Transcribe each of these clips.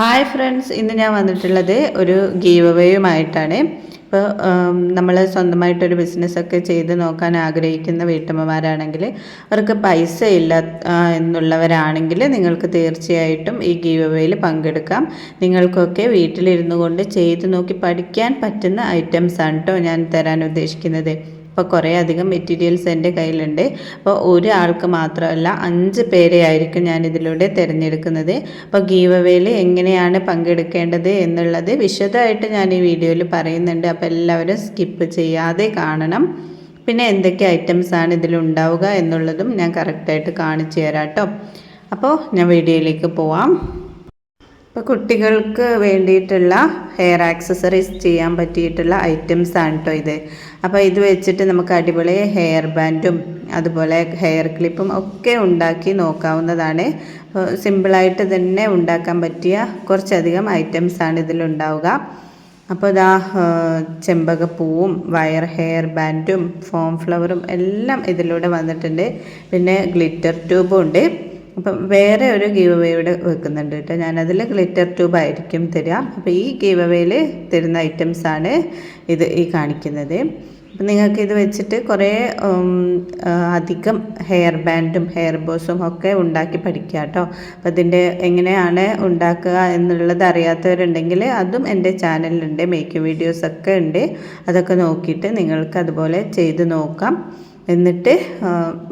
Hi friends, ഇന്ന് ഞാൻ വന്നിട്ടുള്ളത് ഒരു ഗീവ് അവേയുമായിട്ടാണ്. ഇപ്പോൾ നമ്മൾ സ്വന്തമായിട്ടൊരു ബിസിനസ്സൊക്കെ ചെയ്ത് നോക്കാൻ ആഗ്രഹിക്കുന്ന വീട്ടമ്മമാരാണെങ്കിൽ, അവർക്ക് പൈസ ഇല്ല എന്നുള്ളവരാണെങ്കിൽ നിങ്ങൾക്ക് തീർച്ചയായിട്ടും ഈ ഗീവ് അവേയിൽ പങ്കെടുക്കാം. നിങ്ങൾക്കൊക്കെ വീട്ടിലിരുന്നു കൊണ്ട് ചെയ്ത് നോക്കി പഠിക്കാൻ പറ്റുന്ന ഐറ്റംസാണ് കേട്ടോ ഞാൻ തരാൻ ഉദ്ദേശിക്കുന്നത്. അപ്പോൾ കുറേ അധികം മെറ്റീരിയൽസ് എൻ്റെ കയ്യിലുണ്ട്. അപ്പോൾ ഒരാൾക്ക് മാത്രമല്ല 5 പേരെ ആയിരിക്കും ഞാൻ ഇതിലൂടെ തിരഞ്ഞെടുക്കുന്നത്. അപ്പോൾ ഗീവ് അവേയിൽ എങ്ങനെയാണ് പങ്കെടുക്കേണ്ടത് എന്നുള്ളത് വിശദമായിട്ട് ഞാൻ ഈ വീഡിയോയിൽ പറയുന്നുണ്ട്. അപ്പോൾ എല്ലാവരും സ്കിപ്പ് ചെയ്യാതെ കാണണം. പിന്നെ എന്തൊക്കെ ഐറ്റംസാണ് ഇതിലുണ്ടാവുക എന്നുള്ളതും ഞാൻ കറക്റ്റായിട്ട് കാണിച്ചു തരാം കേട്ടോ. അപ്പോൾ ഞാൻ വീഡിയോയിലേക്ക് പോവാം. ഇപ്പോൾ കുട്ടികൾക്ക് വേണ്ടിയിട്ടുള്ള ഹെയർ ആക്സസറീസ് ചെയ്യാൻ പറ്റിയിട്ടുള്ള ഐറ്റംസ് ആണ് കേട്ടോ ഇത്. അപ്പോൾ ഇത് വെച്ചിട്ട് നമുക്ക് അടിപൊളി ഹെയർ ബാൻഡും അതുപോലെ ഹെയർ ക്ലിപ്പും ഒക്കെ ഉണ്ടാക്കി നോക്കാവുന്നതാണ്. സിമ്പിളായിട്ട് തന്നെ ഉണ്ടാക്കാൻ പറ്റിയ കുറച്ചധികം ഐറ്റംസാണ് ഇതിലുണ്ടാവുക. അപ്പോൾ ഇതാ ചെമ്പകപ്പൂവും വയർ ഹെയർ ബാൻഡും ഫോം ഫ്ലവറും എല്ലാം ഇതിലൂടെ വന്നിട്ടുണ്ട്. പിന്നെ ഗ്ലിറ്റർ ട്യൂബും ഉണ്ട്. അപ്പം വേറെ ഒരു ഗീവ് അവേയുടെ വെക്കുന്നുണ്ട് കേട്ടോ. ഞാനതിൽ ഗ്ലിറ്റർ ട്യൂബ് ആയിരിക്കും തരിക. അപ്പോൾ ഈ ഗീവ് അവേയിൽ തരുന്ന ഐറ്റംസാണ് ഈ കാണിക്കുന്നത്. അപ്പം നിങ്ങൾക്ക് ഇത് വെച്ചിട്ട് കുറേ അധികം ഹെയർ ബാൻഡും ഹെയർ ബോസും ഒക്കെ ഉണ്ടാക്കി പഠിക്കുക കേട്ടോ. അപ്പം ഇതിൻ്റെ എങ്ങനെയാണ് ഉണ്ടാക്കുക എന്നുള്ളത് അറിയാത്തവരുണ്ടെങ്കിൽ അതും എൻ്റെ ചാനലിലുണ്ട്. മേക്കിംഗ് വീഡിയോസൊക്കെ ഉണ്ട്. അതൊക്കെ നോക്കിയിട്ട് നിങ്ങൾക്ക് അതുപോലെ ചെയ്ത് നോക്കാം. എന്നിട്ട്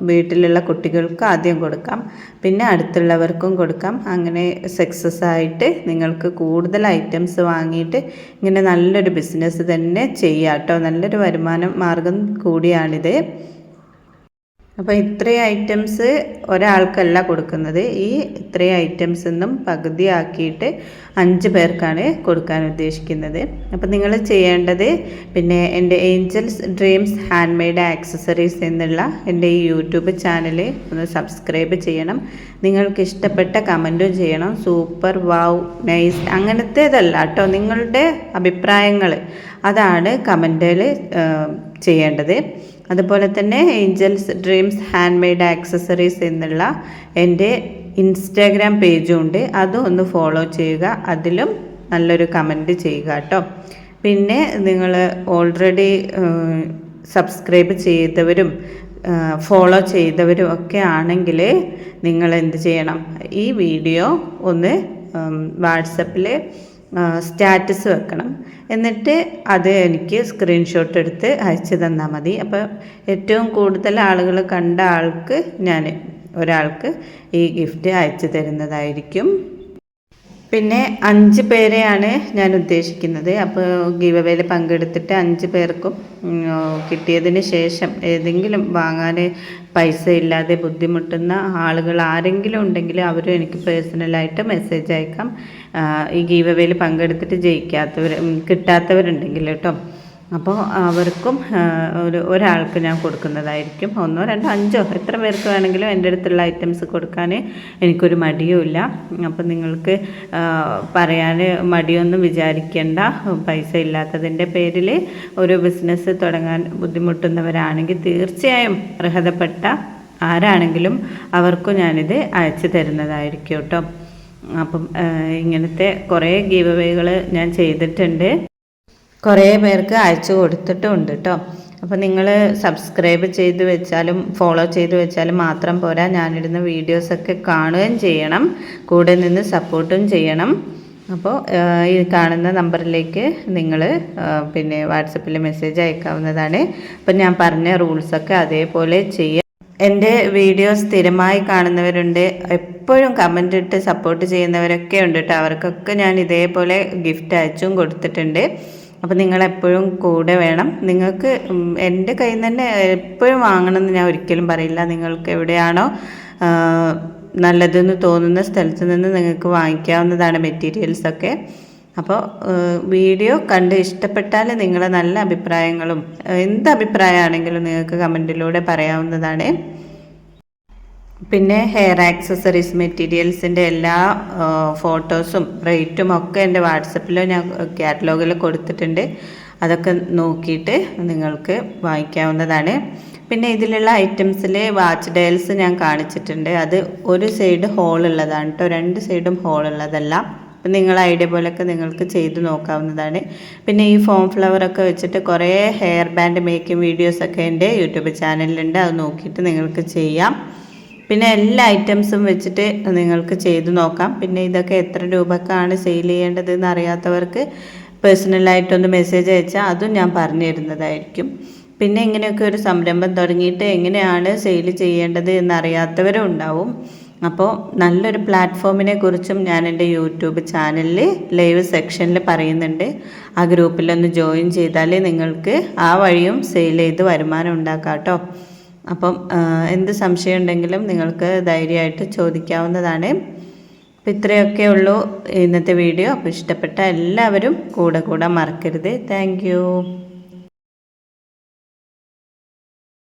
വീട്ടിലുള്ള കുട്ടികൾക്ക് ആദ്യം കൊടുക്കാം, പിന്നെ അടുത്തുള്ളവർക്കും കൊടുക്കാം. അങ്ങനെ സക്സസ് ആയിട്ട് നിങ്ങൾക്ക് കൂടുതൽ ഐറ്റംസ് വാങ്ങിയിട്ട് ഇങ്ങനെ നല്ലൊരു ബിസിനസ് തന്നെ ചെയ്യാം കേട്ടോ. നല്ലൊരു വരുമാന മാർഗം കൂടിയാണിത്. അപ്പോൾ ഇത്രയും ഐറ്റംസ് ഒരാൾക്കല്ല കൊടുക്കുന്നത്. ഇത്രയും ഐറ്റംസ് ഒന്നും പകുതിയാക്കിയിട്ട് 5 പേർക്കാണ് കൊടുക്കാൻ ഉദ്ദേശിക്കുന്നത്. അപ്പോൾ നിങ്ങൾ ചെയ്യേണ്ടത് പിന്നെ എൻ്റെ Angels Dreams hand made accessories എന്നുള്ള എൻ്റെ ഈ യൂട്യൂബ് ചാനൽ ഒന്ന് സബ്സ്ക്രൈബ് ചെയ്യണം. നിങ്ങൾക്ക് ഇഷ്ടപ്പെട്ട കമൻറ്റും ചെയ്യണം. സൂപ്പർ, വാവ്, നൈസ് അങ്ങനത്തേതല്ല കേട്ടോ. നിങ്ങളുടെ അഭിപ്രായങ്ങൾ അതാണ് കമൻറ്റിൽ ചെയ്യേണ്ടത്. അതുപോലെ തന്നെ Angels Dreams hand made accessories എന്നുള്ള എൻ്റെ ഇൻസ്റ്റാഗ്രാം പേജും ഉണ്ട്. അതും ഒന്ന് ഫോളോ ചെയ്യുക. അതിലും നല്ലൊരു കമൻറ്റ് ചെയ്യുക കേട്ടോ. പിന്നെ നിങ്ങൾ ഓൾറെഡി സബ്സ്ക്രൈബ് ചെയ്തവരും ഫോളോ ചെയ്തവരും ഒക്കെ ആണെങ്കിൽ നിങ്ങൾ എന്ത് ചെയ്യണം, ഈ വീഡിയോ ഒന്ന് വാട്സപ്പിൽ സ്റ്റാറ്റസ് വെക്കണം. എന്നിട്ട് അത് എനിക്ക് സ്ക്രീൻഷോട്ട് എടുത്ത് അയച്ചു തന്നാൽ മതി. അപ്പോൾ ഏറ്റവും കൂടുതൽ ആളുകൾ കണ്ട ആൾക്ക് ഒരാൾക്ക് ഈ ഗിഫ്റ്റ് അയച്ചു തരുന്നതായിരിക്കും. പിന്നെ 5 പേരെയാണ് ഞാൻ ഉദ്ദേശിക്കുന്നത്. അപ്പോൾ ഗീവ് അവേയിൽ പങ്കെടുത്തിട്ട് 5 പേർക്കും കിട്ടിയതിന് ശേഷം ഏതെങ്കിലും വാങ്ങാൻ പൈസ ഇല്ലാതെ ബുദ്ധിമുട്ടുന്ന ആളുകൾ ആരെങ്കിലും ഉണ്ടെങ്കിൽ അവരും എനിക്ക് പേഴ്സണലായിട്ട് മെസ്സേജ് അയക്കാം. ഈ ഗീവ് അവേയിൽ പങ്കെടുത്തിട്ട് കിട്ടാത്തവരുണ്ടെങ്കിൽ കേട്ടോ. അപ്പോൾ അവർക്കും ഒരാൾക്ക് ഞാൻ കൊടുക്കുന്നതായിരിക്കും. 1, 2, 5 എത്ര പേർക്ക് വേണമെങ്കിലും എൻ്റെ അടുത്തുള്ള ഐറ്റംസ് കൊടുക്കാൻ എനിക്കൊരു മടിയുമില്ല. അപ്പോൾ നിങ്ങൾക്ക് പറയാൻ മടിയൊന്നും വിചാരിക്കേണ്ട. പൈസ ഇല്ലാത്തതിൻ്റെ പേരിൽ ഒരു ബിസിനസ് തുടങ്ങാൻ ബുദ്ധിമുട്ടുന്നവരാണെങ്കിൽ തീർച്ചയായും അർഹതപ്പെട്ട ആരാണെങ്കിലും അവർക്കും ഞാനിത് അയച്ചു തരുന്നതായിരിക്കും കേട്ടോ. അപ്പം ഇങ്ങനത്തെ കുറേ ഗീവ് അവേകൾ ഞാൻ ചെയ്തിട്ടുണ്ട്. കുറേ പേർക്ക് അയച്ചു കൊടുത്തിട്ടുമുണ്ട് കേട്ടോ. അപ്പോൾ നിങ്ങൾ സബ്സ്ക്രൈബ് ചെയ്ത് വെച്ചാലും ഫോളോ ചെയ്ത് വെച്ചാലും മാത്രം പോരാ, ഞാനിടുന്ന വീഡിയോസൊക്കെ കാണുകയും ചെയ്യണം, കൂടെ നിന്ന് സപ്പോർട്ടും ചെയ്യണം. അപ്പോൾ ഈ കാണുന്ന നമ്പറിലേക്ക് നിങ്ങൾ പിന്നെ വാട്സപ്പിൽ മെസ്സേജ് അയക്കാവുന്നതാണ്. അപ്പം ഞാൻ പറഞ്ഞ റൂൾസൊക്കെ അതേപോലെ ചെയ്യുക. എൻ്റെ വീഡിയോ സ്ഥിരമായി കാണുന്നവരുണ്ട്, എപ്പോഴും കമൻ്റ് ഇട്ട് സപ്പോർട്ട് ചെയ്യുന്നവരൊക്കെ ഉണ്ട് കേട്ടോ. അവർക്കൊക്കെ ഞാൻ ഇതേപോലെ ഗിഫ്റ്റ് അയച്ചും കൊടുത്തിട്ടുണ്ട്. അപ്പോൾ നിങ്ങളെപ്പോഴും കൂടെ വേണം. നിങ്ങൾക്ക് എൻ്റെ കയ്യിൽ നിന്ന് തന്നെ എപ്പോഴും വാങ്ങണമെന്ന് ഞാൻ ഒരിക്കലും പറയില്ല. നിങ്ങൾക്ക് എവിടെയാണോ നല്ലതെന്ന് തോന്നുന്ന സ്ഥലത്ത് നിന്ന് നിങ്ങൾക്ക് വാങ്ങിക്കാവുന്നതാണ് മെറ്റീരിയൽസൊക്കെ. അപ്പോൾ വീഡിയോ കണ്ട് ഇഷ്ടപ്പെട്ടാൽ നിങ്ങളെ നല്ല അഭിപ്രായങ്ങളും എന്ത് അഭിപ്രായമാണെങ്കിലും നിങ്ങൾക്ക് കമൻറ്റിലൂടെ പറയാവുന്നതാണ്. പിന്നെ ഹെയർ ആക്സസറീസ് മെറ്റീരിയൽസിൻ്റെ എല്ലാ ഫോട്ടോസും റേറ്റും ഒക്കെ എൻ്റെ വാട്സപ്പിലോ ഞാൻ കാറ്റലോഗിൽ കൊടുത്തിട്ടുണ്ട്. അതൊക്കെ നോക്കിയിട്ട് നിങ്ങൾക്ക് വാങ്ങിക്കാവുന്നതാണ്. പിന്നെ ഇതിലുള്ള ഐറ്റംസിൽ വാച്ച് ഡയൽസ് ഞാൻ കാണിച്ചിട്ടുണ്ട്. അത് ഒരു സൈഡ് ഹോൾ ഉള്ളതാണ് കേട്ടോ, 2 സൈഡും ഹോൾ ഉള്ളതല്ല. അപ്പം നിങ്ങൾ ഐഡിയ പോലെയൊക്കെ നിങ്ങൾക്ക് ചെയ്ത് നോക്കാവുന്നതാണ്. പിന്നെ ഈ ഫോം ഫ്ലവറൊക്കെ വെച്ചിട്ട് കുറേ ഹെയർ ബാൻഡ് മേക്കിംഗ് വീഡിയോസൊക്കെ എൻ്റെ യൂട്യൂബ് ചാനലിലുണ്ട്. അത് നോക്കിയിട്ട് നിങ്ങൾക്ക് ചെയ്യാം. പിന്നെ എല്ലാ ഐറ്റംസും വെച്ചിട്ട് നിങ്ങൾക്ക് ചെയ്ത് നോക്കാം. പിന്നെ ഇതൊക്കെ എത്ര രൂപക്കാണ് സെയിൽ ചെയ്യേണ്ടതെന്ന് അറിയാത്തവർക്ക് പേഴ്സണലായിട്ടൊന്ന് മെസ്സേജ് അയച്ചാൽ അതും ഞാൻ പറഞ്ഞു തരുന്നതായിരിക്കും. പിന്നെ ഇങ്ങനെയൊക്കെ ഒരു സംരംഭം തുടങ്ങിയിട്ട് എങ്ങനെയാണ് സെയിൽ ചെയ്യേണ്ടത് എന്നറിയാത്തവരും ഉണ്ടാവും. അപ്പോൾ നല്ലൊരു പ്ലാറ്റ്ഫോമിനെ കുറിച്ചും ഞാൻ എൻ്റെ യൂട്യൂബ് ചാനലിൽ ലൈവ് സെക്ഷനിൽ പറയുന്നുണ്ട്. ആ ഗ്രൂപ്പിലൊന്ന് ജോയിൻ ചെയ്താൽ നിങ്ങൾക്ക് ആ വഴിയും സെയിൽ ചെയ്ത് വരുമാനം ഉണ്ടാക്കാം കേട്ടോ. അപ്പം എന്ത് സംശയം ഉണ്ടെങ്കിലും നിങ്ങൾക്ക് ധൈര്യമായിട്ട് ചോദിക്കാവുന്നതാണ്. അപ്പോൾ ഇത്രയൊക്കെ ഉള്ളൂ ഇന്നത്തെ വീഡിയോ. അപ്പോൾ ഇഷ്ടപ്പെട്ട എല്ലാവരും കൂടെ മറക്കരുത്. താങ്ക്